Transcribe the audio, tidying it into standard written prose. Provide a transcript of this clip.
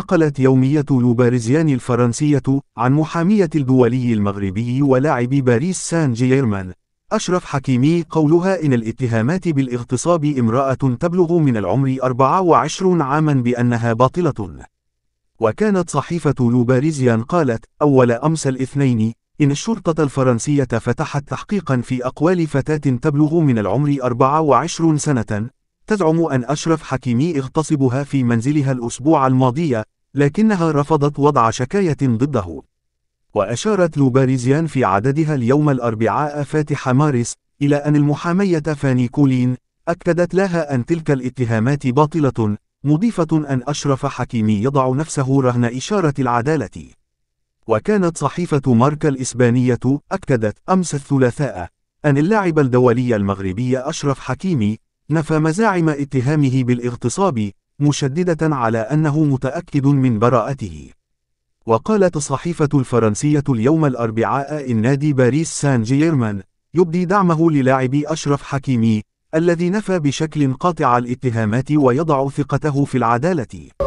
نقلت يومية لو باريزيان الفرنسية عن محامية الدولي المغربي ولاعب باريس سان جيرمان أشرف حكيمي قولها إن الاتهامات بالاغتصاب امرأة تبلغ من العمر 24 عاما بأنها باطلة. وكانت صحيفة لو باريزيان قالت أول أمس الاثنين إن الشرطة الفرنسية فتحت تحقيقا في أقوال فتاة تبلغ من العمر 24 سنة تزعم أن أشرف حكيمي اغتصبها في منزلها الأسبوع الماضي، لكنها رفضت وضع شكاية ضده. وأشارت لو باريزيان في عددها اليوم الأربعاء فاتح مارس إلى أن المحامية فاني كولين أكدت لها أن تلك الاتهامات باطلة، مضيفة أن أشرف حكيمي يضع نفسه رهن إشارة العدالة. وكانت صحيفة ماركا الإسبانية أكدت أمس الثلاثاء أن اللاعب الدولي المغربي أشرف حكيمي نفى مزاعم اتهامه بالاغتصاب، مشددة على أنه متأكد من براءته. وقالت الصحيفة الفرنسية اليوم الأربعاء إن نادي باريس سان جيرمان يبدي دعمه للاعب أشرف حكيمي الذي نفى بشكل قاطع الاتهامات ويضع ثقته في العدالة.